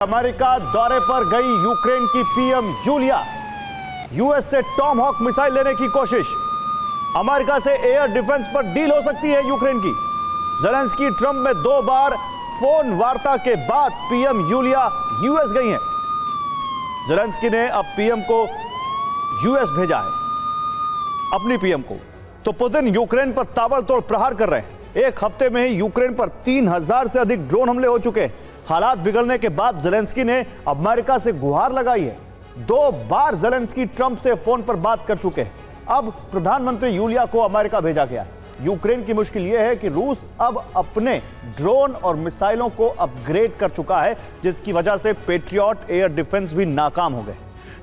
America दौरे पर गई यूक्रेन की पीएम यूलिया। यूएस से टॉम हॉक मिसाइल लेने की कोशिश। अमेरिका से एयर डिफेंस पर डील हो सकती है यूक्रेन की। ज़ेलेंस्की ट्रंप में 2 बार फोन वार्ता के बाद पीएम यूलिया यूएस गई हैं। ज़ेलेंस्की ने अब पीएम को यूएस भेजा है, अपनी पीएम को। तो पुतिन यूक्रेन पर ताबड़तोड़ प्रहार कर रहे हैं। एक हफ्ते में ही यूक्रेन पर 3000 से अधिक ड्रोन हमले हो चुके हैं। हालात बिगड़ने के बाद ज़ेलेंस्की ने अमेरिका से गुहार लगाई है। 2 बार ज़ेलेंस्की ट्रंप से फोन पर बात कर चुके हैं। अब प्रधानमंत्री यूलिया को अमेरिका भेजा गया है। यूक्रेन की मुश्किल यह है कि रूस अब अपने ड्रोन और मिसाइलों को अपग्रेड कर चुका है, जिसकी वजह से पेट्रियट एयर डिफेंस भी नाकाम हो गए।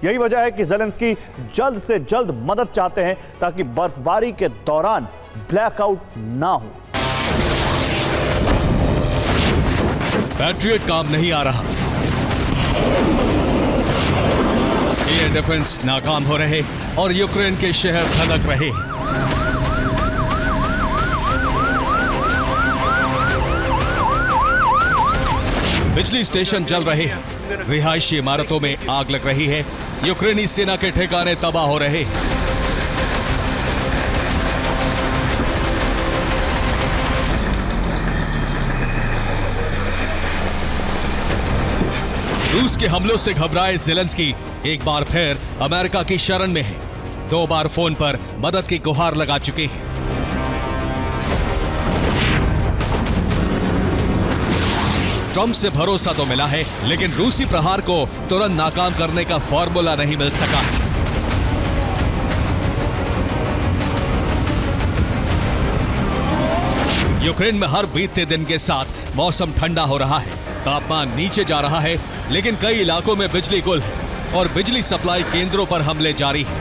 यही वजह है कि ज़ेलेंस्की जल्द से जल्द मदद चाहते हैं ताकि बर्फबारी के दौरान ब्लैकआउट ना हो। पैट्रियट काम नहीं आ रहा, एयर डिफेंस नाकाम हो रहे और यूक्रेन के शहर धधक रहे। बिजली स्टेशन जल रहे हैं, रिहायशी इमारतों में आग लग रही है, यूक्रेनी सेना के ठिकाने तबाह हो रहे हैं। रूस के हमलों से घबराए ज़ेलेंस्की एक बार फिर अमेरिका की शरण में है। 2 बार फोन पर मदद की गुहार लगा चुके हैं। ट्रंप से भरोसा तो मिला है, लेकिन रूसी प्रहार को तुरंत नाकाम करने का फॉर्मूला नहीं मिल सका। यूक्रेन में हर बीतते दिन के साथ मौसम ठंडा हो रहा है, तापमान नीचे जा रहा है, लेकिन कई इलाकों में बिजली गुल है और बिजली सप्लाई केंद्रों पर हमले जारी हैं।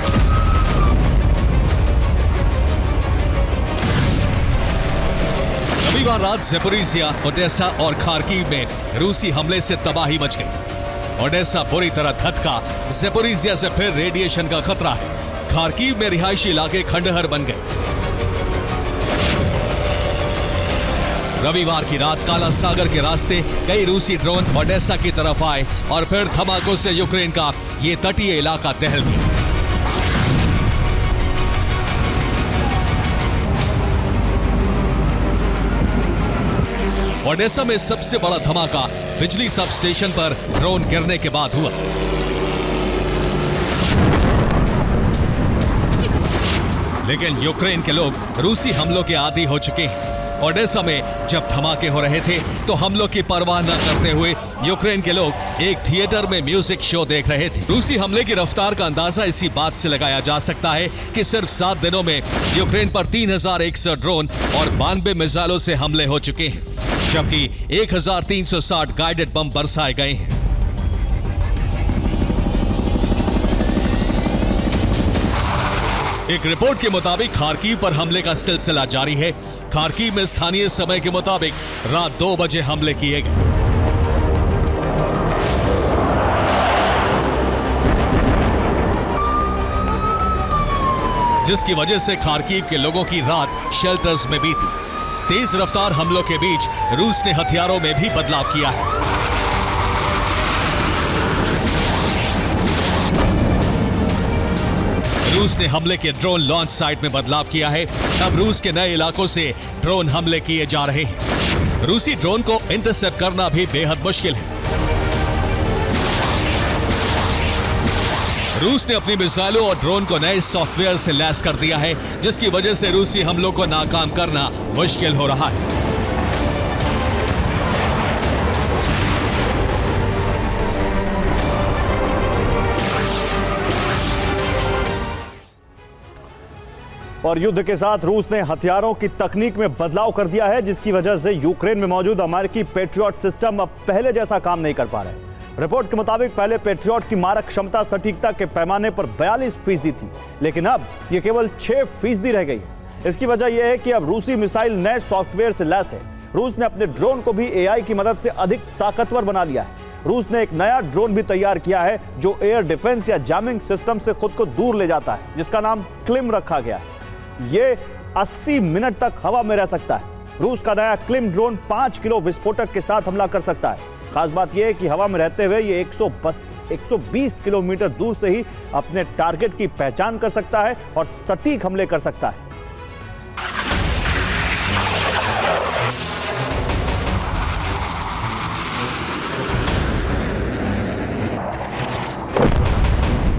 रविवार रात ज़ेपोरिजिया, ओडेसा और खार्किव में रूसी हमले से तबाही मच गई। ओडेसा बुरी तरह धधका, ज़ेपोरिजिया से फिर रेडिएशन का खतरा है। खार्किव में रिहायशी इलाके खंडहर बन गए। रविवार की रात काला सागर के रास्ते कई रूसी ड्रोन ओडेसा की तरफ आए और फिर धमाकों से यूक्रेन का ये तटीय इलाका दहल गया। ओडेसा में सबसे बड़ा धमाका बिजली सब स्टेशन पर ड्रोन गिरने के बाद हुआ। लेकिन यूक्रेन के लोग रूसी हमलों के आदी हो चुके हैं। ओडेसा में जब धमाके हो रहे थे तो हमलों की परवाह न करते हुए यूक्रेन के लोग एक थिएटर में म्यूजिक शो देख रहे थे। रूसी हमले की रफ्तार का अंदाजा इसी बात से लगाया जा सकता है कि सिर्फ 7 दिनों में यूक्रेन पर 3100 ड्रोन और 92 मिसाइलों से हमले हो चुके हैं, जबकि 1360 गाइडेड बम बरसाए गए हैं। एक रिपोर्ट के मुताबिक खार्किव पर हमले का सिलसिला जारी है। खार्किव में स्थानीय समय के मुताबिक रात 2 बजे हमले किए गए। जिसकी वजह से खार्किव के लोगों की रात शेल्टर्स में बीती। तेज रफ्तार हमलों के बीच रूस ने हथियारों में भी बदलाव किया है। रूस ने हमले के ड्रोन लॉन्च साइट में बदलाव किया है। अब रूस के नए इलाकों से ड्रोन हमले किए जा रहे हैं। रूसी ड्रोन को इंटरसेप्ट करना भी बेहद मुश्किल है। रूस ने अपनी मिसाइलों और ड्रोन को नए सॉफ्टवेयर से लैस कर दिया है, जिसकी वजह से रूसी हमलों को नाकाम करना मुश्किल हो रहा है। और युद्ध के साथ रूस ने हथियारों की तकनीक में बदलाव कर दिया है, जिसकी वजह से यूक्रेन में मौजूद अमेरिकी पेट्रियट सिस्टम अब पहले जैसा काम नहीं कर पा रहे। रिपोर्ट के मुताबिक पहले पेट्रियट की मारक क्षमता सटीकता के पैमाने पर 42% थी, लेकिन अब यह केवल 6% रह गई। इसकी वजह यह है कि अब रूसी मिसाइल नए सॉफ्टवेयर से लैस है। रूस ने अपने ड्रोन को भी AI की मदद से अधिक ताकतवर बना लिया है। रूस ने एक नया ड्रोन भी तैयार किया है जो एयर डिफेंस या जैमिंग सिस्टम से खुद को दूर ले जाता है, जिसका नाम क्लिम रखा गया है। ये 80 मिनट तक हवा में रह सकता है। रूस का नया क्लिम ड्रोन 5 किलो विस्फोटक के साथ हमला कर सकता है। खास बात यह है कि हवा में रहते हुए ये 120 किलोमीटर दूर से ही अपने टारगेट की पहचान कर सकता है और सटीक हमले कर सकता है।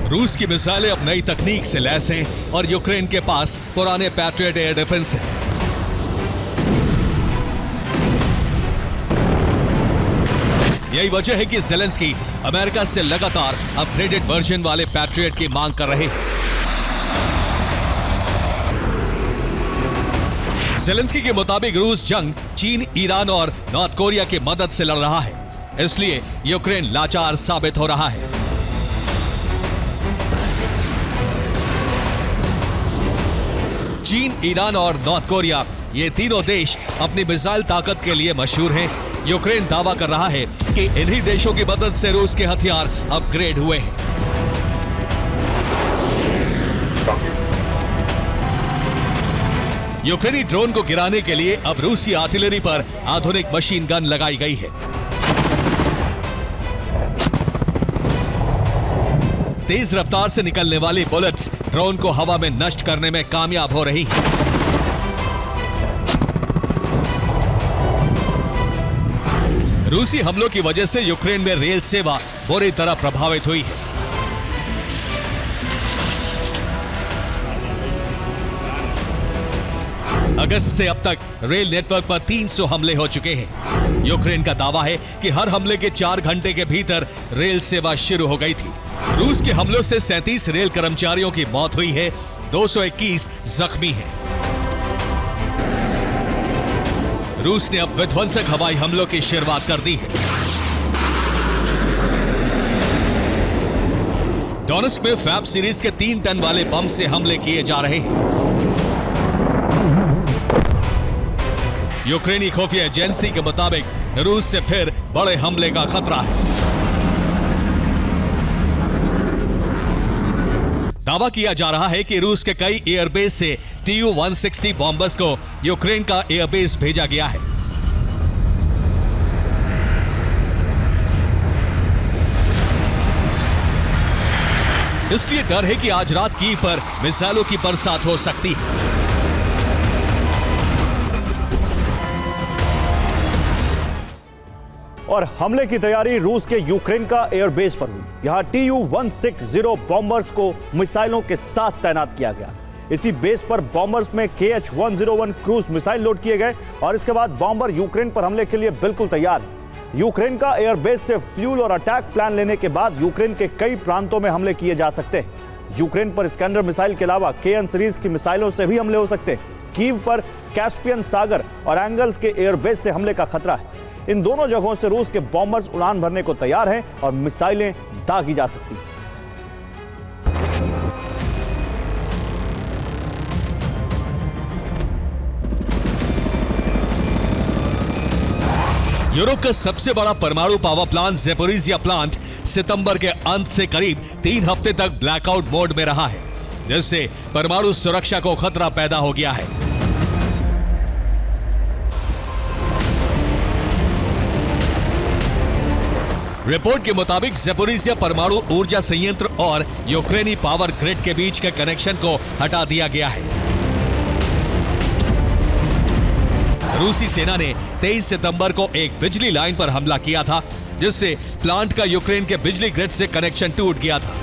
रूस की मिसाइलें अब नई तकनीक से लैस हैं और यूक्रेन के पास पुराने पैट्रियट एयर डिफेंस है। यही वजह है कि ज़ेलेंस्की अमेरिका से लगातार अपग्रेडेड वर्जन वाले पैट्रियट की मांग कर रहे हैं। ज़ेलेंस्की के मुताबिक रूस जंग चीन, ईरान और नॉर्थ कोरिया की मदद से लड़ रहा है, इसलिए यूक्रेन लाचार साबित हो रहा है। चीन, ईरान और नॉर्थ कोरिया, ये तीनों देश अपनी मिसाइल ताकत के लिए मशहूर हैं। यूक्रेन दावा कर रहा है कि इन्हीं देशों की मदद से रूस के हथियार अपग्रेड हुए हैं। यूक्रेनी ड्रोन को गिराने के लिए अब रूसी आर्टिलरी पर आधुनिक मशीन गन लगाई गई है। तेज रफ्तार से निकलने वाली बुलेट्स ड्रोन को हवा में नष्ट करने में कामयाब हो रही हैं। रूसी हमलों की वजह से यूक्रेन में रेल सेवा बुरी तरह प्रभावित हुई है। अगस्त से अब तक रेल नेटवर्क पर 300 हमले हो चुके हैं। यूक्रेन का दावा है कि हर हमले के 4 घंटे के भीतर रेल सेवा शुरू हो गई थी। रूस के हमलों से 37 रेल कर्मचारियों की मौत हुई है, 221 जख्मी हैं। रूस ने अब विध्वंसक हवाई हमलों की शुरुआत कर दी है। डोनेट्स्क में फैब सीरीज के 3 टन वाले बम से हमले किए जा रहे हैं। यूक्रेनी खुफिया एजेंसी के मुताबिक रूस से फिर बड़े हमले का खतरा है। दावा किया जा रहा है कि रूस के कई एयरबेस से Tu-160 बॉम्बर्स को यूक्रेन का एयरबेस भेजा गया है। इसलिए डर है कि आज रात कीव पर मिसाइलों की बरसात हो सकती है। और हमले की तैयारी रूस के यूक्रेन का एयरबेस पर हुई। यहां Tu-160 बॉम्बर्स को मिसाइलों के साथ तैनात किया गया। इसी बेस पर बॉम्बर्स में KH-101 क्रूज मिसाइल लोड किए गए और इसके बाद बॉम्बर यूक्रेन पर हमले के लिए बिल्कुल तैयार है। यूक्रेन का एयरबेस से फ्यूल और अटैक प्लान लेने के बाद यूक्रेन के कई प्रांतों में हमले किए जा सकते हैं। यूक्रेन पर स्कैंडर मिसाइल के अलावा KN सीरीज की मिसाइलों से भी हमले हो सकते हैं। कीव पर कैस्पियन सागर और एंगल्स के एयरबेस से हमले का खतरा है। इन दोनों जगहों से रूस के बॉम्बर्स उड़ान भरने को तैयार हैं और मिसाइलें दागी जा सकती हैं। यूरोप का सबसे बड़ा परमाणु पावर प्लांट ज़ैपोरिज़िया प्लांट सितंबर के अंत से करीब 3 हफ्ते तक ब्लैकआउट मोड में रहा है, जिससे परमाणु सुरक्षा को खतरा पैदा हो गया है। रिपोर्ट के मुताबिक ज़ैपोरिज़िया परमाणु ऊर्जा संयंत्र और यूक्रेनी पावर ग्रिड के बीच के कनेक्शन को हटा दिया गया है। रूसी सेना ने 23 सितंबर को एक बिजली लाइन पर हमला किया था, जिससे प्लांट का यूक्रेन के बिजली ग्रिड से कनेक्शन टूट गया था।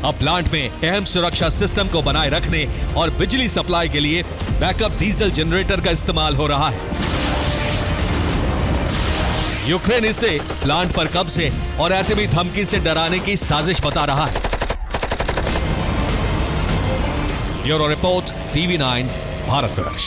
अब प्लांट में अहम सुरक्षा सिस्टम को बनाए रखने और बिजली सप्लाई के लिए बैकअप डीजल जनरेटर का इस्तेमाल हो रहा है। यूक्रेन इसे प्लांट पर कब्जे और एटमी धमकी से डराने की साजिश बता रहा है। Bureau report, TV9 Bharatvarsh.